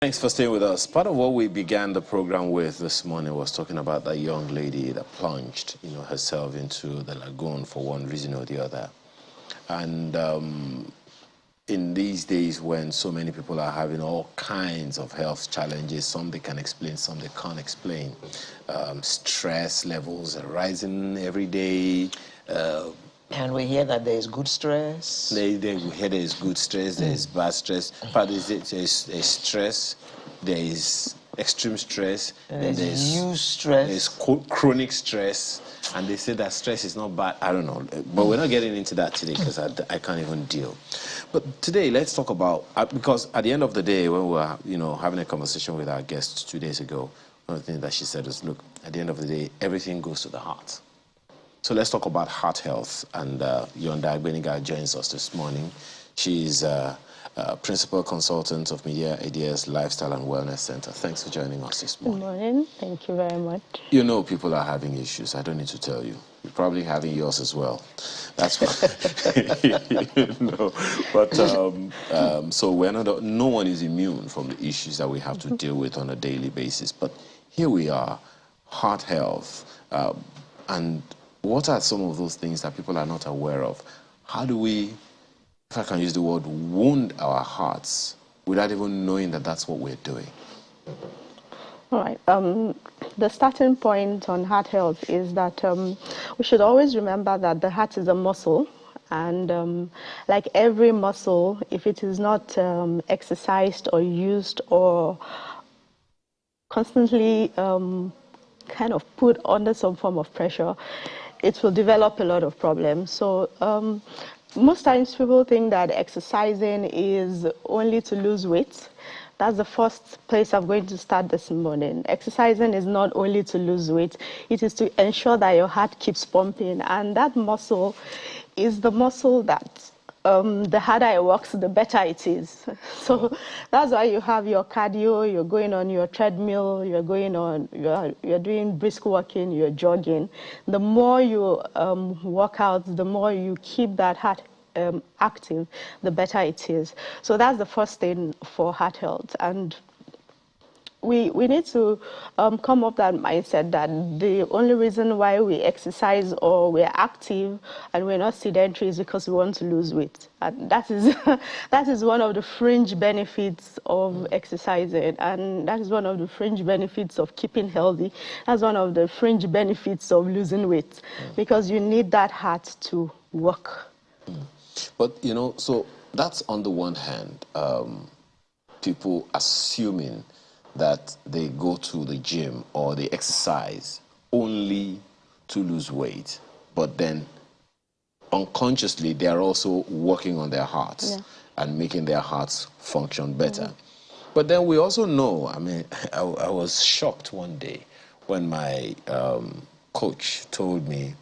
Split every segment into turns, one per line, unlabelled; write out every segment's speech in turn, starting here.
Thanks for staying with us. Part of what we began the program with this morning was talking about that young lady that plunged, herself into the lagoon for one reason or the other. And in these days when so many people are having all kinds of health challenges, some they can explain, some they can't explain. Stress levels are rising every day.
And we hear that there is good stress.
We hear there is good stress, there is bad stress. But there's stress, there is extreme stress,
and there's huge stress.
There's chronic stress, and they say that stress is not bad. I don't know, but we're not getting into that today because I can't even deal. But today, let's talk about, because at the end of the day, when we were having a conversation with our guest 2 days ago, one of the things that she said was, look, at the end of the day, everything goes to the heart. So let's talk about heart health, and Yonda Agbeniga joins us this morning. She's Principal Consultant of Media Ideas Lifestyle and Wellness Center. Thanks for joining us this morning.
Good morning. Thank you very much.
You know people are having issues. I don't need to tell you. You're probably having yours as well. That's why. But so we're not. No one is immune from the issues that we have to deal with on a daily basis. But here we are, heart health, and what are some of those things that people are not aware of? How do we, if I can use the word, wound our hearts without even knowing that that's what we're doing?
All right. The starting point on heart health is that we should always remember that the heart is a muscle. And like every muscle, if it is not exercised or used or constantly kind of put under some form of pressure, it will develop a lot of problems. So most times people think that exercising is only to lose weight. That's the first place I'm going to start this morning. Exercising is not only to lose weight, it is to ensure that your heart keeps pumping. And that muscle is the muscle that the harder it works, the better it is. So that's why you have your cardio, you're going on your treadmill, you're doing brisk walking, you're jogging. The more you work out, the more you keep that heart active, the better it is. So that's the first thing for heart health. And we need to come up that mindset that the only reason why we exercise or we're active and we're not sedentary is because we want to lose weight. And that is that is one of the fringe benefits of exercising, and that is one of the fringe benefits of keeping healthy. That's one of the fringe benefits of losing weight, because you need that heart to work.
But so that's on the one hand, people assuming that they go to the gym or they exercise only to lose weight, but then unconsciously they are also working on their hearts and making their hearts function better. But then we also know, I was shocked one day when my coach told me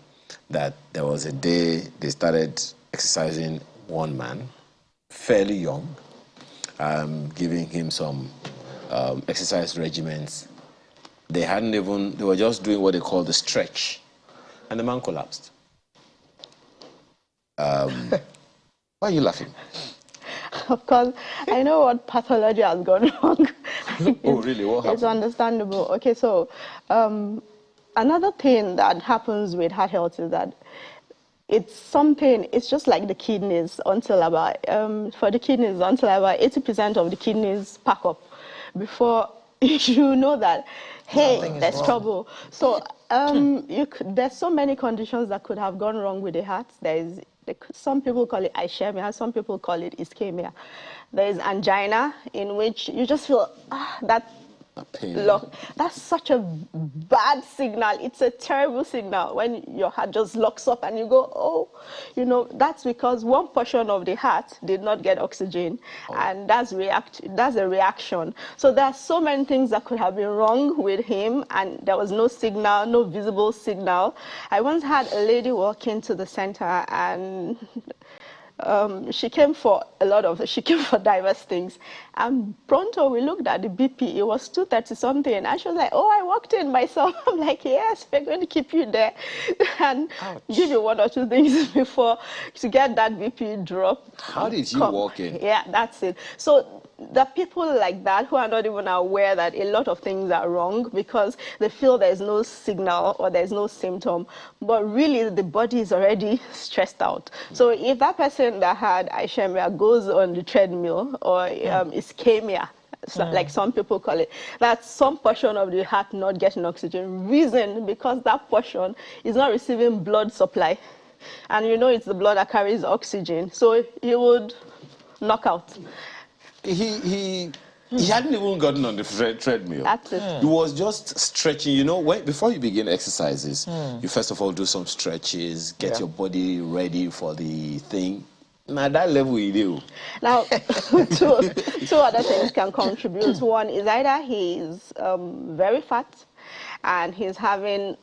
that there was a day they started exercising one man, fairly young, giving him some exercise regimens. They were just doing what they call the stretch, and the man collapsed. Why are you laughing?
Of course, I know what pathology has gone wrong.
Oh, really? What happened?
It's understandable. Okay, so another thing that happens with heart health is that it's just like the kidneys until about 80% of the kidneys pack up before you know that, hey, there's trouble. So there's so many conditions that could have gone wrong with the heart. Some people call it ischemia, some people call it ischemia. There is angina, in which you just feel that
pain.
That's such a bad signal. It's a terrible signal when your heart just locks up and you go, oh, that's because one portion of the heart did not get oxygen, and that's a reaction. So there are so many things that could have been wrong with him, and there was no signal, no visible signal. I once had a lady walk into the center, and she came for diverse things, And pronto, we looked at the BP. It was 230 something. And she was like, oh, I walked in myself. I'm like, yes, we're going to keep you there and give you 1 or 2 things before to get that BP drop.
How did you walk in?
Yeah, that's it. So there are people like that who are not even aware that a lot of things are wrong because they feel there's no signal or there's no symptom, but really the body is already stressed out. So if that person that had ischemia goes on the treadmill or ischemia, like some people call it, that's some portion of the heart not getting oxygen. Reason, because that portion is not receiving blood supply. And you know it's the blood that carries oxygen. So he would knock out.
He hadn't even gotten on the treadmill.
That's it.
He was just stretching. You know, before you begin exercises, you first of all do some stretches, get your body ready for the thing. Now, that level you do.
Now, two other things can contribute. One is either he's very fat and he's having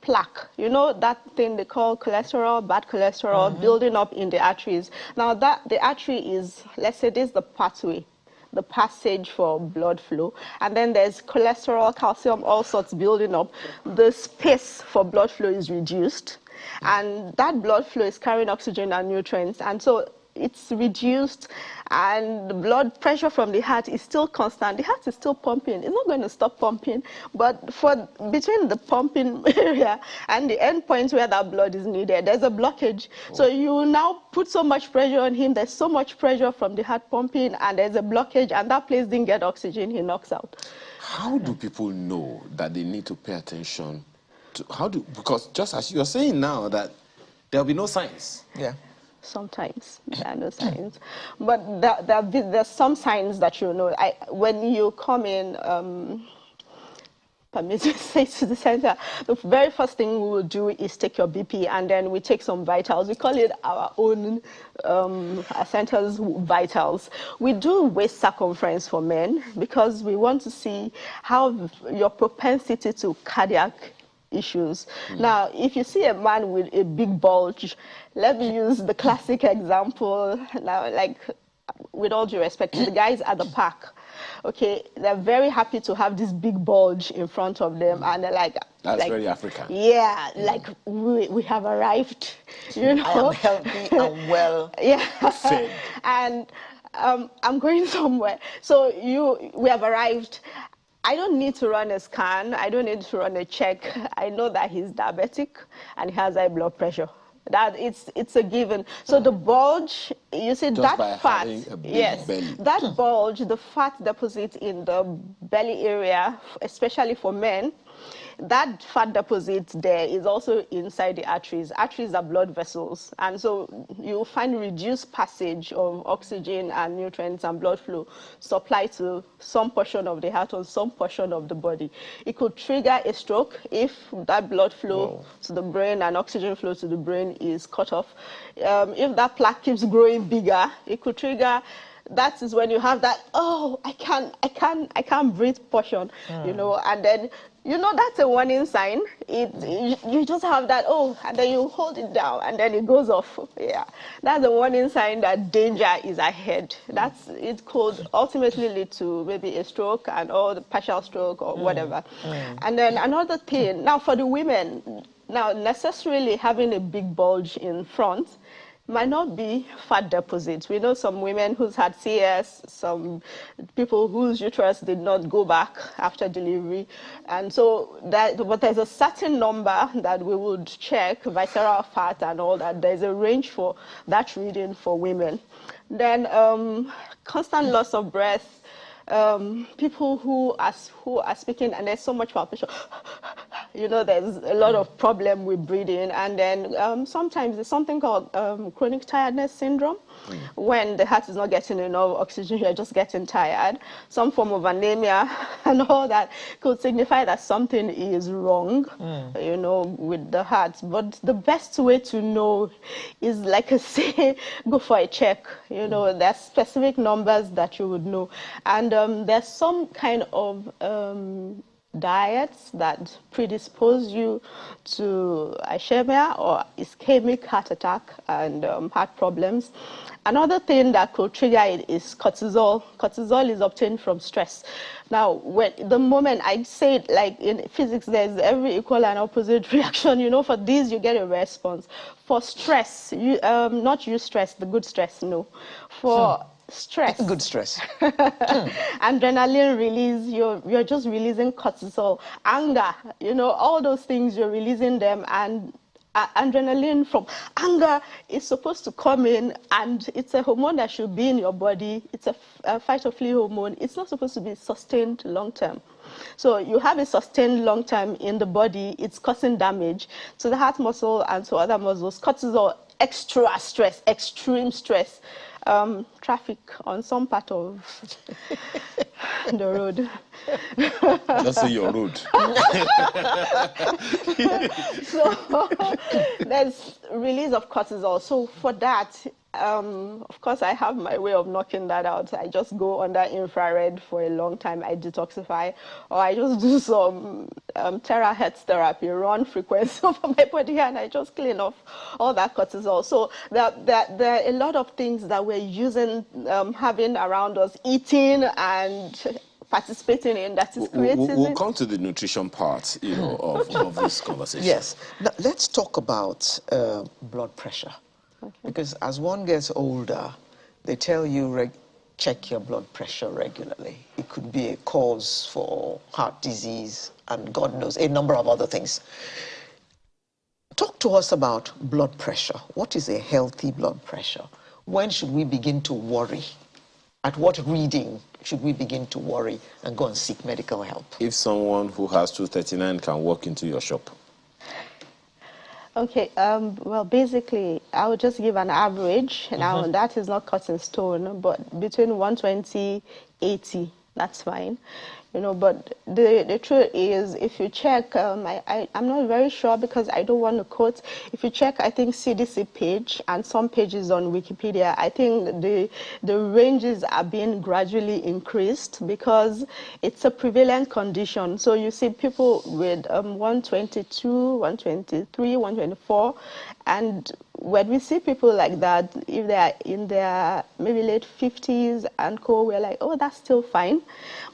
plaque. You know that thing they call cholesterol, bad cholesterol, building up in the arteries. Now the artery is, let's say this is the pathway, the passage for blood flow, and then there's cholesterol, calcium, all sorts building up. The space for blood flow is reduced, and that blood flow is carrying oxygen and nutrients, and so it's reduced, and the blood pressure from the heart is still constant. The heart is still pumping. It's not going to stop pumping, but between the pumping area and the end point where that blood is needed, there's a blockage. So you now put so much pressure on him. There's so much pressure from the heart pumping, and there's a blockage, and that place didn't get oxygen. He knocks out.
How do people know that they need to pay attention to, because just as you're saying now that there'll be no signs.
Yeah.
Sometimes there are no signs, but there's some signs that you know. When you come in, permit me to say, to the center, the very first thing we will do is take your BP, and then we take some vitals. We call it our own, our center's vitals. We do waist circumference for men because we want to see how your propensity to cardiac issues. Now, if you see a man with a big bulge, let me use the classic example. Now, like, with all due respect, the guys at the park, okay, they're very happy to have this big bulge in front of them, and they're like,
that's very African.
Yeah, like we have arrived, you know.
I am healthy and well
fed.
And I'm going somewhere. So we have arrived. I don't need to run a scan. I don't need to run a check. I know that he's diabetic and he has high blood pressure. That it's a given. So the bulge, you see,
just
that fat,
yes, belly.
That bulge, the fat deposit in the belly area, especially for men, that fat deposit there is also inside the arteries. Arteries are blood vessels, and so you'll find reduced passage of oxygen and nutrients and blood flow supply to some portion of the heart or some portion of the body. It could trigger a stroke if that blood flow to the brain and oxygen flow to the brain is cut off. If that plaque keeps growing bigger, it could trigger. That is when you have that, oh, I can't breathe portion, you know, and then, you know, that's a warning sign. You just have that, oh, and then you hold it down, and then it goes off. Yeah, that's a warning sign that danger is ahead. It could ultimately lead to maybe a stroke or the partial stroke or whatever. And then another thing, now for the women, now necessarily having a big bulge in front might not be fat deposits. We know some women who's had CS, some people whose uterus did not go back after delivery. And so but there's a certain number that we would check, visceral fat and all that. There's a range for that reading for women. Then constant loss of breath, people who are speaking, and there's so much palpitation. You know, there's a lot of problem with breathing, and then sometimes there's something called chronic tiredness syndrome, when the heart is not getting enough oxygen, you're just getting tired. Some form of anemia and all that could signify that something is wrong, you know, with the heart. But the best way to know is, like I say, go for a check. You know, there's specific numbers that you would know, and there's some kind of diets that predispose you to ischemia or ischemic heart attack and heart problems. Another thing that could trigger it is cortisol. Cortisol is obtained from stress. Now, the moment I say it, like in physics, there's every equal and opposite reaction. You know, for these, you get a response. For stress, not eustress, the good stress, no. For stress.
Good stress.
Adrenaline release, you're just releasing cortisol. Anger, you know, all those things, you're releasing them, and adrenaline from anger is supposed to come in, and it's a hormone that should be in your body. It's a fight or flee hormone. It's not supposed to be sustained long term. So you have it sustained long term in the body, it's causing damage to the heart muscle and to other muscles. Cortisol, extra stress, extreme stress. Traffic on some part of the road.
Just say your road.
So there's release of cortisol. So for that, of course, I have my way of knocking that out. I just go under infrared for a long time. I detoxify, or I just do some terahertz therapy, run frequency over my body, and I just clean off all that cortisol. So there are a lot of things that we're using, having around us, eating and participating in, that is creating.
We'll come to the nutrition part, you know, of this conversation.
Yes. Now, let's talk about blood pressure. Okay. Because as one gets older, they tell you check your blood pressure regularly. It could be a cause for heart disease and God knows, a number of other things. Talk to us about blood pressure. What is a healthy blood pressure? When should we begin to worry? At what reading should we begin to worry and go and seek medical help?
If someone who has 239 can walk into your shop.
Okay, well, basically, I would just give an average. Now, that is not cut in stone, but between 120, 80, that's fine. You know, but the truth is, if you check, I'm not very sure because I don't want to quote. If you check, I think CDC page and some pages on Wikipedia, I think the ranges are being gradually increased because it's a prevalent condition. So you see people with 122, 123, 124, and when we see people like that, if they are in their maybe late 50s and co, we're like, oh, that's still fine.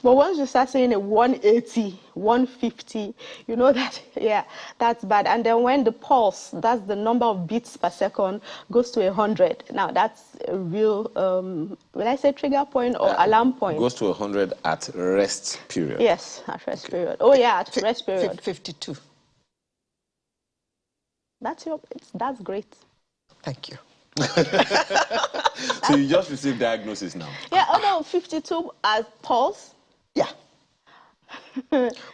But once you start saying a 180, 150, you know that, yeah, that's bad. And then when the pulse, that's the number of beats per second, goes to 100. Now, that's a real, will I say trigger point or alarm point?
Goes to 100 at rest period.
Yes, at rest period. Oh, yeah, at rest period.
52.
That's great.
Thank you.
So you just received diagnosis now?
Yeah, oh no, 52 as pulse.
Yeah.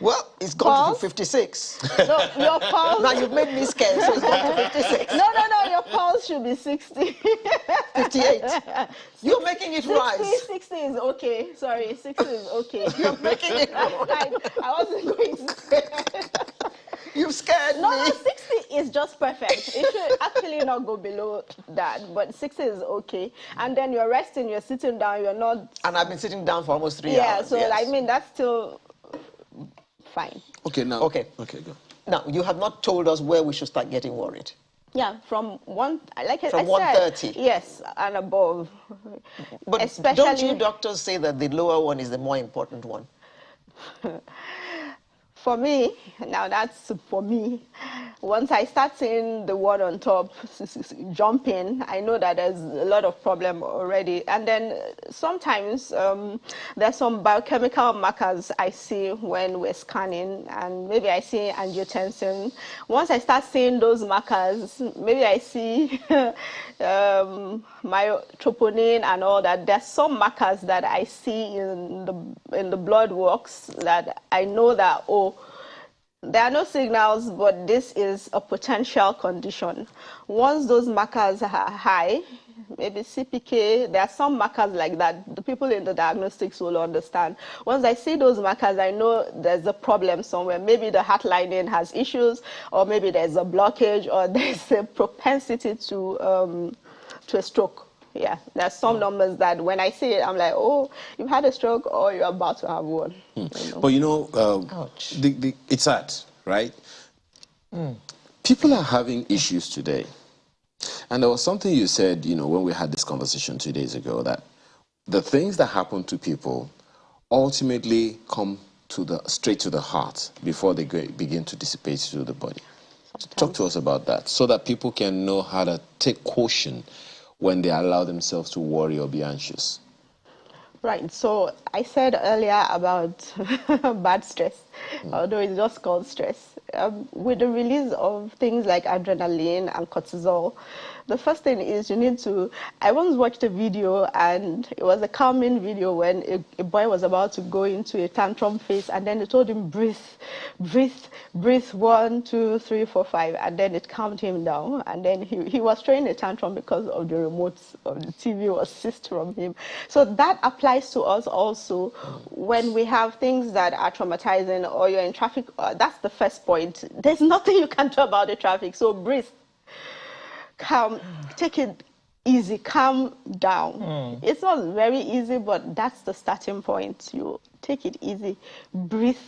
Well, it's gone to 56.
No, your pulse.
Now you've made me scared, so it's gone to 56.
No, your pulse should be 60.
58. You're making it
60,
rise.
60 is okay. Sorry, 60 is okay.
You're making it rise.
I wasn't going to say.
You've scared me.
No, 60 is just perfect. It should actually not go below that, but 60 is okay. And then you're resting, you're sitting down, you're not...
And I've been sitting down for almost 3 hours.
Yeah, so
yes.
I mean, that's still fine.
Okay, now... Okay, go.
Now, you have not told us where we should start getting worried.
Yeah, from from
130.
Yes, and above.
But
especially,
don't you doctors say that the lower one is the more important one?
For me, now that's for me, once I start seeing the word on top jumping, I know that there's a lot of problem already. And then sometimes there's some biochemical markers I see when we're scanning, and maybe I see angiotensin. Once I start seeing those markers, maybe I see my troponin and all that. There's some markers that I see in the blood works that I know that, oh, there are no signals, but this is a potential condition. Once those markers are high, maybe CPK, there are some markers like that. The people in the diagnostics will understand. Once I see those markers, I know there's a problem somewhere. Maybe the heart lining has issues, or maybe there's a blockage, or there's a propensity to a stroke. Yeah, there's some numbers that when I see it, I'm like, oh, you've had a stroke or you're about to have one.
But you know,
Ouch.
it's sad, right? People are having issues today. And there was something you said, you know, when we had this conversation 2 days ago, that the things that happen to people ultimately come straight to the heart before they begin to dissipate through the body. Talk to us about that so that people can know how to take caution when they allow themselves to worry or be anxious.
Right, so I said earlier about bad stress, although it's just called stress. With the release of things like adrenaline and cortisol, the first thing is you need to, I once watched a video and it was a calming video when a boy was about to go into a tantrum phase and then they told him breathe, breathe, breathe, 1, 2, 3, 4, 5, and then it calmed him down and then he was throwing a tantrum because of the remote of the TV was seized from him. So that applies to us also when we have things that are traumatizing or you're in traffic. That's the first point. There's nothing you can do about the traffic, so breathe. Calm, take it easy, calm down. It's not very easy, but that's the starting point. You take it easy, breathe.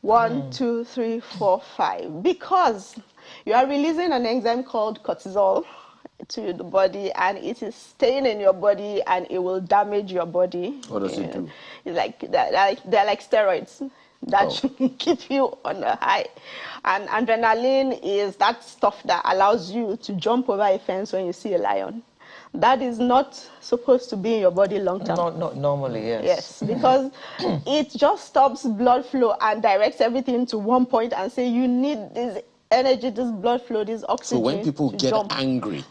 1, 2, 3, 4, 5. Because you are releasing an enzyme called cortisol to the body, and it is staying in your body, and it will damage your body.
What does it do?
It's like they're like steroids that should keep you on a high. And adrenaline is that stuff that allows you to jump over a fence when you see a lion. That is not supposed to be in your body long term.
Not normally, yes.
Yes, because it just stops blood flow and directs everything to one point and say you need this energy, this blood flow, this oxygen.
So when people
to
get
jump.
angry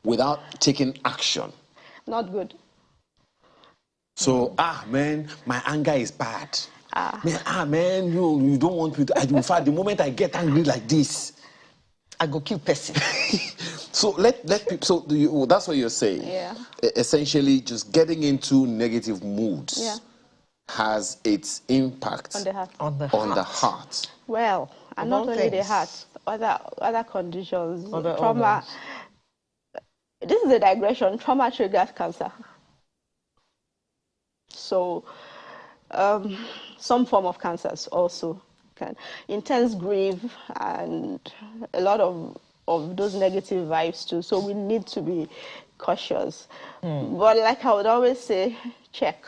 without taking action,
Not good.
so man, my anger is bad. Man, you don't want me to. In fact, the moment I get angry like this,
I go kill person.
so let people. So that's what you're saying.
Yeah.
Essentially, just getting into negative moods
Yeah.
has its impact
On the heart.
On the
heart.
Well, and
Of
not
all
only the
things.
heart, other conditions,
Other
trauma.
organs.
This is a digression. Trauma triggers cancer. So, some form of cancers also can intense grief and a lot of those negative vibes too. So we need to be cautious. But like I would always say, check.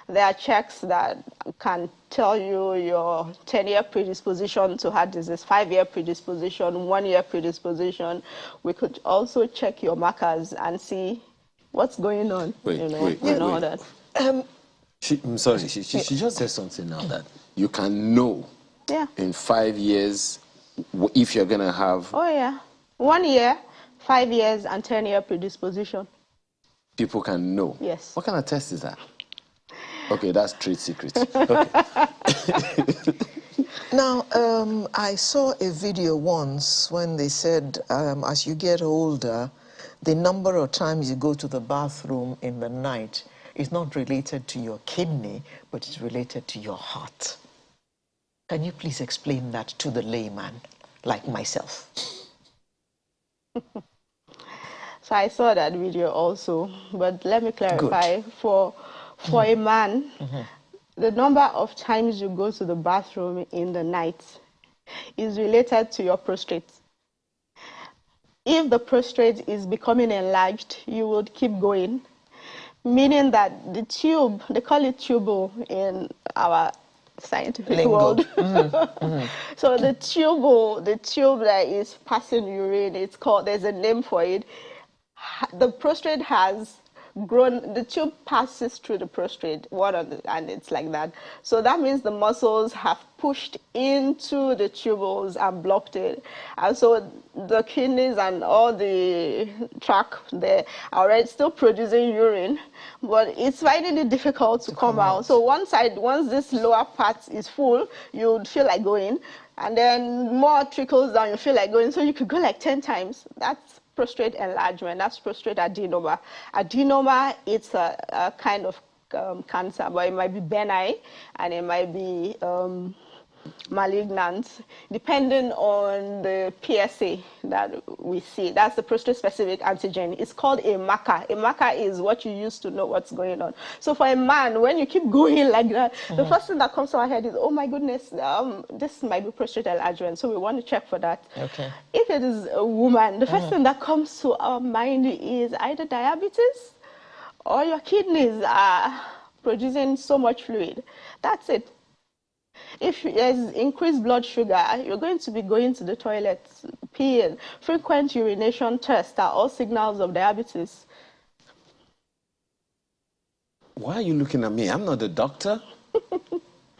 There are checks that can tell you your 10-year predisposition to heart disease, 5-year predisposition, 1-year predisposition. We could also check your markers and see what's going on.
Wait.
That.
I'm sorry. She just said something now that you can know
Yeah.
in 5 years if you're gonna have.
Oh yeah. 1 year, 5 years, and 10-year predisposition.
People can know.
Yes.
What kind of test is that? Okay, that's trade secret. Okay.
Now, I saw a video once when they said as you get older, the number of times you go to the bathroom in the night is not related to your kidney, but it's related to your heart. Can you please explain that to the layman, like myself?
So I saw that video also, but let me clarify. For a man, the number of times you go to the bathroom in the night is related to your prostate. If the prostate is becoming enlarged, you would keep going, meaning that the tube, they call it tubule in our scientific
Lingo.
world. So the tube that is passing urine, it's called, there's a name for it. The prostate has grown, the tube passes through the prostate, and it's like that. So that means the muscles have pushed into the tubules and blocked it. And so the kidneys and all the tract, they are already still producing urine, but it's finding it difficult to come out. So once this lower part is full, you would feel like going, and then more trickles down, you feel like going. So you could go like 10 times. That's prostate enlargement. That's prostate adenoma. Adenoma, it's a kind of cancer, but it might be benign and it might be malignant, depending on the PSA that we see. That's the prostate-specific antigen. It's called a marker. A marker is what you use to know what's going on. So for a man, when you keep going like that, the first thing that comes to our head is, oh my goodness, this might be prostate enlargement. So we want to check for that.
Okay.
If it is a woman, the first thing that comes to our mind is either diabetes or your kidneys are producing so much fluid. That's it. If there's increased blood sugar, you're going to be going to the toilet, peeing. Frequent urination tests are all signals of diabetes.
Why are you looking at me? I'm not a doctor.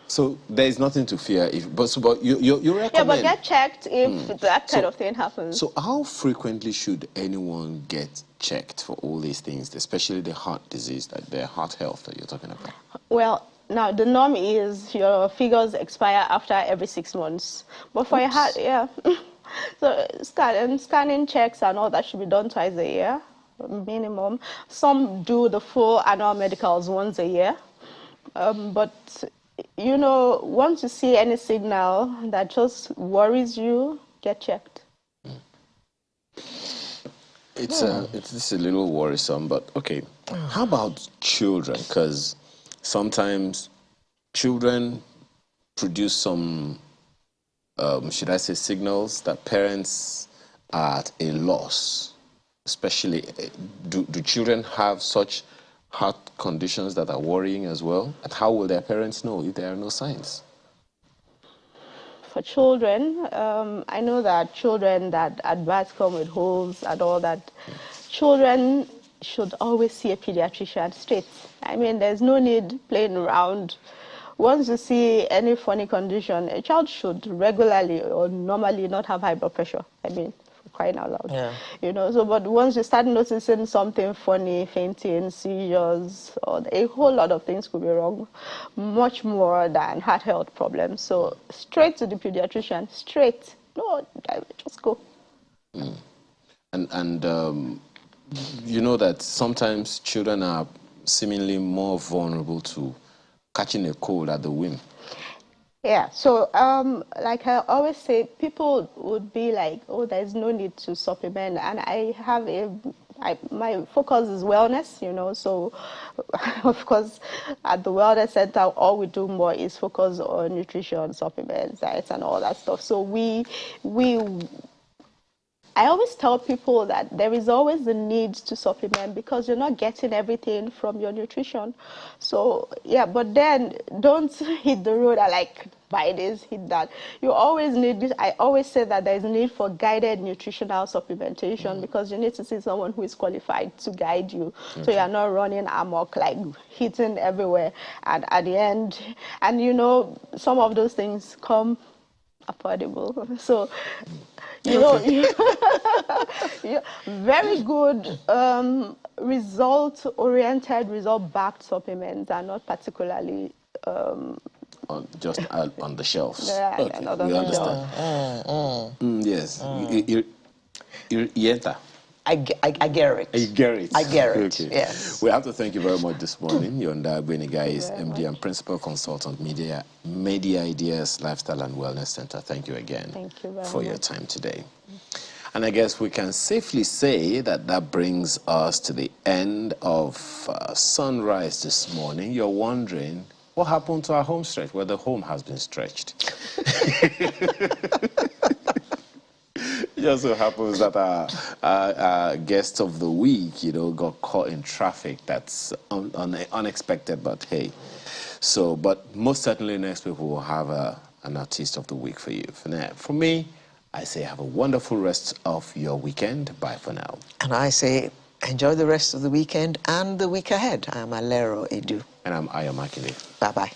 So there is nothing to fear. But you recommend.
Yeah, but get checked if that kind of thing happens.
So how frequently should anyone get checked for all these things, especially the heart disease, the heart health that you're talking about?
Well, now the norm is your figures expire after every 6 months. But for your heart, yeah. So scanning checks and all that should be done twice a year, minimum. Some do the full annual medicals once a year. But you know, once you see any signal that just worries you, get checked.
It's just a little worrisome, but okay. How about children? Because sometimes children produce some, should I say, signals that parents are at a loss. Especially, do children have such heart conditions that are worrying as well? And how will their parents know if there are no signs?
For children, I know that children that at birth come with holes and all that, children should always see a pediatrician straight. I mean, there's no need playing around. Once you see any funny condition, a child should regularly or normally not have high blood pressure. I mean, crying out loud.
Yeah.
You know, so but once you start noticing something funny, fainting, seizures, or a whole lot of things could be wrong, much more than heart health problems. So straight to the pediatrician, straight. No, just go.
And you know that sometimes children are seemingly more vulnerable to catching a cold at the whim.
Yeah, so like I always say, people would be like, oh, there's no need to supplement. And I have my focus is wellness, you know, so of course at the wellness center, all we do more is focus on nutrition, supplements, diets and all that stuff. So I always tell people that there is always the need to supplement because you're not getting everything from your nutrition. So, yeah, but then don't hit the road and like buy this, hit that. You always need this. I always say that there's a need for guided nutritional supplementation because you need to see someone who is qualified to guide you. Okay. So you're not running amok, like hitting everywhere. And at the end, and you know, some of those things come affordable. So, you know, very good result-oriented, result-backed supplements are not particularly
just on the shelves.
Yeah,
okay. We understand. Yes. Yenta.
I get it.
I get it.
I get it.
Okay.
Yes.
We have to thank you very much this morning. Yonda Beniga is MD and Principal Consultant, Media Ideas, Lifestyle and Wellness Center. Thank you again for your time today. And I guess we can safely say that that brings us to the end of Sunrise this morning. You're wondering what happened to our home stretch? Well, the home has been stretched. It just so happens that our guest of the week, you know, got caught in traffic. That's unexpected, but hey. So, but most certainly next week we will have an artist of the week for you. For me, I say have a wonderful rest of your weekend. Bye for now.
And I say enjoy the rest of the weekend and the week ahead. I'm Alero Edu.
And I'm Ayo Makinde.
Bye-bye.